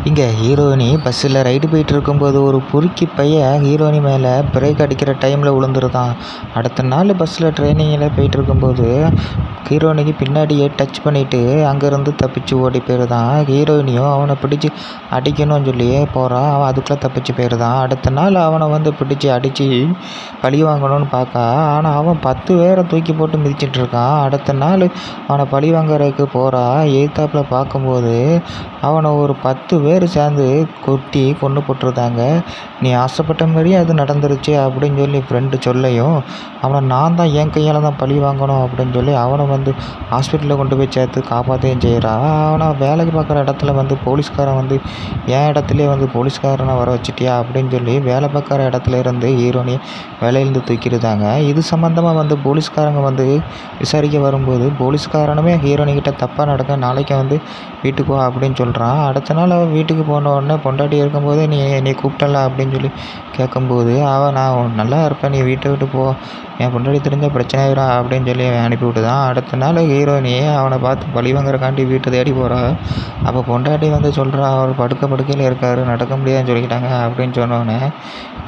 இங்கே ஹீரோயினி பஸ்ஸில் ரைடு போயிட்டு இருக்கும்போது ஒரு பொறுக்கி பையன் ஹீரோயினி மேலே பிரேக் அடிக்கிற டைமில் விழுந்துருதான். அடுத்த நாள் பஸ்ஸில் ட்ரைனிங்கில் போயிட்டு இருக்கும்போது ஹீரோயினிக்கு பின்னாடியே டச் பண்ணிவிட்டு அங்கேருந்து தப்பிச்சு ஓடி போயிருதான். ஹீரோயினியும் அவனை பிடிச்சி அடிக்கணும்னு சொல்லி போகிறான். அவன் அதுக்குள்ளே தப்பிச்சு போயிருதான். அடுத்த நாள் அவனை பிடிச்சி அடித்து பழி வாங்கணும்னு பார்க்க, ஆனால் அவன் 10 பேரை தூக்கி போட்டு மிதிச்சிட்டு இருக்கான். அடுத்த நாள் அவனை பழி வாங்குறதுக்கு போகிறான். எதிர்த்தாப்புல பார்க்கும்போது அவனை ஒரு 10 பேர் சேர்ந்து கொன்று போட்டிருந்தாங்க. நீ ஆசைப்பட்ட மாதிரியே அது நடந்துருச்சு அப்படின்னு சொல்லி ஃப்ரெண்டு சொல்லையும், அவனை நான் தான் என் கையால் தான் பழி வாங்கணும் அப்படின்னு சொல்லி அவனை ஹாஸ்பிட்டலில் கொண்டு போய் சேர்த்து காப்பாற்றையும் செய்கிறான். ஆனால் வேலைக்கு பார்க்குற இடத்துல போலீஸ்காரன் என் இடத்துலையே போலீஸ்காரனை வர வச்சிட்டியா அப்படின்னு சொல்லி வேலை பார்க்குற இடத்துல இருந்து ஹீரோயினை வேலையிலேருந்து தூக்கிடுதாங்க. இது சம்மந்தமாக போலீஸ்காரங்க விசாரிக்க வரும்போது போலீஸ்காரனுமே ஹீரோயின்கிட்ட தப்பாக நடக்க நாளைக்கு வீட்டுக்கு வா அப்படின்னு சொல்கிறான். அடுத்த நாள் அவள் வீட்டுக்கு போன உடனே பொண்டாட்டி இருக்கும்போது நீ கூப்பிட்டல அப்படின்னு சொல்லி கேட்கும்போது நான் நல்லா இருப்பேன், நீ வீட்டை விட்டு போ, என் பொண்டாட்டி தெரிஞ்சால் பிரச்சனை ஆயிடும் அப்படின்னு சொல்லி அனுப்பி விட்டுதான். அடுத்த நாள் ஹீரோயினியே அவனை பார்த்து பழி வாங்குறக்காண்டி வீட்டை தேடி போகிறா. அப்போ பொண்டாட்டி சொல்கிறா, அவர் படுக்கையில் இருக்கார், நடக்க முடியாதுன்னு சொல்லிக்கிட்டாங்க அப்படின்னு சொன்னோடனே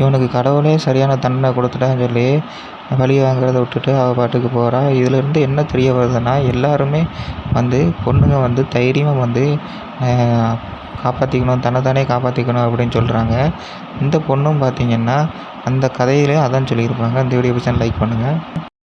இவனுக்கு கடவுளே சரியான தண்டனை கொடுத்துட்டான்னு சொல்லி பழி வாங்குறத விட்டுட்டு அவள் பாட்டுக்கு போகிறா. இதிலேருந்து என்ன தெரிய வருதுன்னா, எல்லாருமே பொண்ணுங்க தைரியமாக காப்பாற்றிக்கணும், தன்னைத்தானே காப்பாற்றிக்கணும் அப்படின்னு சொல்கிறாங்க. இந்த பொண்ணும் பார்த்திங்கன்னா அந்த கதையிலே அதான் சொல்லியிருப்பாங்க. இந்த வீடியோ பிடிச்சா லைக் பண்ணுங்கள்.